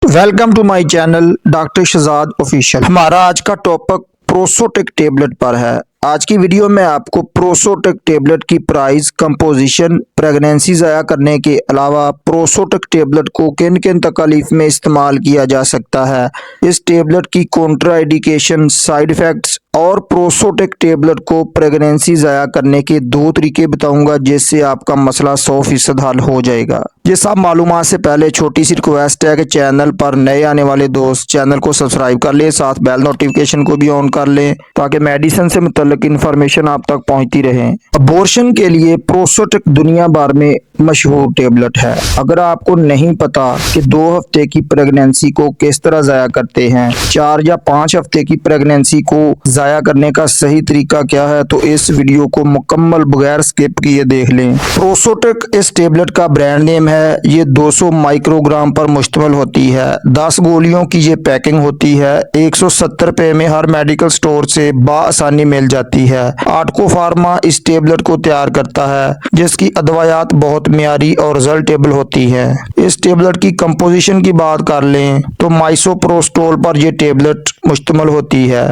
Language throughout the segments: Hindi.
Welcome to my channel doctor Shahzad official. हमारा आज का टॉपिक प्रोसोटेक टेबलेट पर है। आज की वीडियो में आपको प्रोसोटेक टेबलेट की प्राइस, कंपोजिशन, प्रेगनेंसी ज़ाया करने के अलावा प्रोसोटेक टेबलेट को किन किन तकलीफ में इस्तेमाल किया जा सकता है, इस टेबलेट की कॉन्ट्राइंडिकेशन, साइड इफ़ेक्ट्स और प्रोसोटेक टेबलेट को प्रेगनेंसी ज़ाया करने के 2 तरीके बताऊंगा, जिससे आपका मसला 100% हल हो जाएगा। ये सब मालूमात से पहले छोटी सी रिक्वेस्ट है कि चैनल पर नए आने वाले दोस्त चैनल को सब्सक्राइब कर लें, साथ बेल नोटिफिकेशन को भी ऑन कर लें ताकि मेडिसिन से मुतल्लिक इन्फॉर्मेशन आप तक पहुंचती रहे। अबॉर्शन के लिए प्रोसोटेक दुनिया भर में मशहूर टेबलेट है। अगर आपको नहीं पता कि 2 हफ्ते की प्रेगनेंसी को किस तरह ज़ाया करते हैं, 4 या 5 हफ्ते की प्रेगनेंसी को ज़ाया करने का सही तरीका क्या है, तो इस वीडियो को मुकम्मल बगैर स्किप किए देख लें। प्रोसोटेक इस टेबलेट का ब्रांड नेम है। ये 200 माइक्रोग्राम पर मुश्तमिल होती है। 10 गोलियों की ये पैकिंग होती है। 170 रुपए में हर मेडिकल स्टोर से बआसानी मिल जाती है। आर्टको फार्मा इस टेबलेट को तैयार करता है, जिसकी अदवायात बहुत मियारी और रिजल्टेबल होती है। इस टेबलेट की कंपोजिशन की बात कर लें तो माइसोप्रोस्टोल पर यह टेबलेट मुश्तमिल होती है।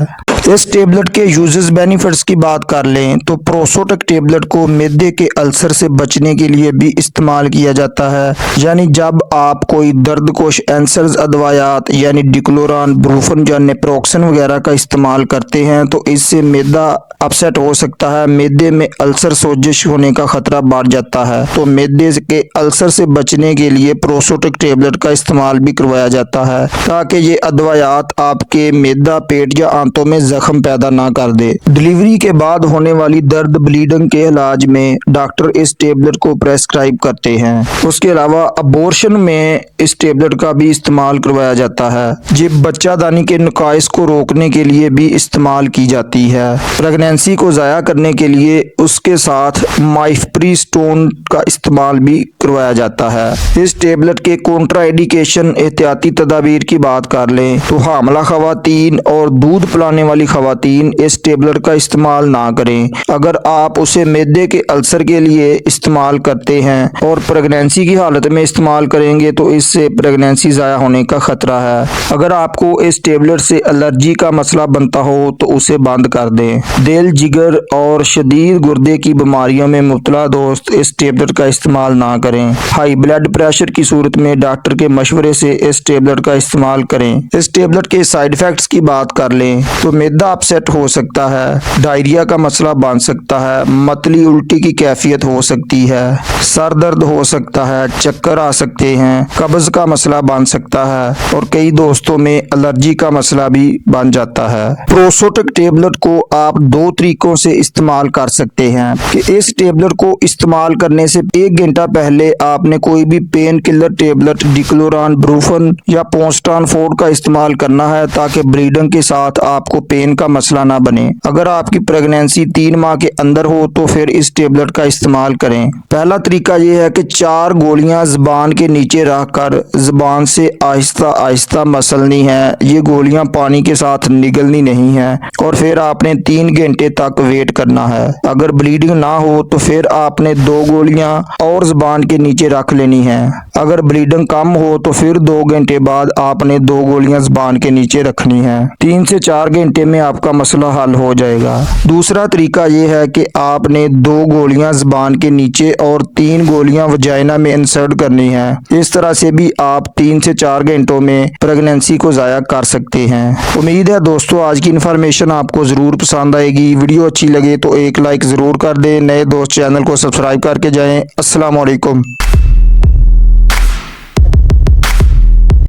इस टेबलेट के यूजेस, बेनिफिट्स की बात कर लें तो प्रोसोटेक टेबलेट को मैदे के अल्सर से बचने के लिए भी इस्तेमाल किया जाता है। यानी जब आप कोई दर्दकोश एंसर्स अदवायात यानी डिक्लोरान, ब्रूफन या नेप्रोक्सन वगैरह का इस्तेमाल करते हैं तो इससे मैदा अपसेट हो सकता है, मैदे में अल्सर, सोजिश होने का खतरा बढ़ जाता है। तो मैदे के अल्सर से बचने के लिए प्रोसोटेक टेबलेट का इस्तेमाल भी करवाया जाता है, ताकि ये अदवायात आपके मैदा, पेट या आंतों में जख्म पैदा ना कर दे। डिलीवरी के बाद होने वाली दर्द, ब्लीडिंग के इलाज में डॉक्टर इस टेबलेट को प्रेस्क्राइब करते हैं। उसके अलावा अबॉर्शन में इस टेबलेट का भी इस्तेमाल करवाया जाता है। ये बच्चादानी के नुकाइस को रोकने के लिए भी इस्तेमाल की जाती है। प्रेगनेंसी को ज़ाया करने के लिए उसके साथ माइफप्रीस्टोन का इस्तेमाल भी करवाया जाता है। इस टेबलेट के कॉन्ट्राइंडिकेशन, एहतियाती तदाबीर की बात कर लें तो हामला खवातीन और दूध पिलाने वाली खवातीन इस टेबलेट का इस्तेमाल ना करें। अगर आप उसे मैदे के अल्सर के लिए इस्तेमाल करते हैं और प्रेगनेंसी की हालत में इस्तेमाल करेंगे तो इससे प्रेगनेंसी ज़ाया होने का खतरा है। अगर आपको इस टेबलेट से एलर्जी का मसला बनता हो तो उसे बंद कर दें। दिल, जिगर और शदीद गुर्दे की बीमारियों में मुब्तला दोस्त इस टेबलेट का इस्तेमाल ना करें। हाई ब्लड प्रेशर की सूरत में डॉक्टर के मशवरे से इस टेबलेट का इस्तेमाल करें। इस टेबलेट के साइड इफेक्ट्स की बात कर लें तो मैदा अपसेट हो सकता है, डायरिया का मसला बन सकता है, मतली उल्टी की कैफियत हो सकती है, सर दर्द हो सकता है, चक्कर आ सकते हैं, कब्ज का मसला बन सकता है और कई दोस्तों में एलर्जी का मसला भी बन जाता है। प्रोसोटेक टेबलेट को आप 2 तरीकों से इस्तेमाल कर सकते हैं कि इस टेबलेट को इस्तेमाल करने से 1 घंटा पहले आपने कोई भी पेन किलर टेबलेट, डिक्लोरान, ब्रूफन या पोस्टान फोर्ड का इस्तेमाल करना है, ताकि ब्लीडिंग के साथ आपको पेन का मसला ना बने। अगर आपकी प्रेगनेंसी 3 माह के अंदर हो तो फिर इस टेबलेट का इस्तेमाल करें। पहला तरीका यह है कि 4 गोलियां ज़बान के नीचे रखकर ज़बान से आहिस्ता आहिस्ता मसलनी है। ये गोलियां पानी के साथ निगलनी नहीं है और फिर आपने 3 घंटे तक वेट करना है। अगर ब्लीडिंग ना हो तो फिर आपने 2 गोलियां और ज़बान के नीचे रख लेनी है। अगर ब्लीडिंग कम हो तो फिर 2 घंटे बाद आपने 2 गोलियां ज़बान के नीचे रखनी है। 3 से 4 घंटे में आपका मसला हल हो जाएगा। दूसरा तरीका यह है कि आपने 2 गोलियां ज़बान के नीचे और 3 गोलियां वजाइना में इंसर्ट करनी है। इस तरह से भी आप 3 से 4 घंटों में प्रेगनेंसी को ज़ाया कर सकते हैं। उम्मीद है दोस्तों आज की इन्फॉर्मेशन आपको ज़रूर पसंद आएगी। वीडियो अच्छी लगे तो एक लाइक ज़रूर कर दें। नए दोस्त चैनल को सब्सक्राइब करके जाएं। अस्सलाम वालेकुम।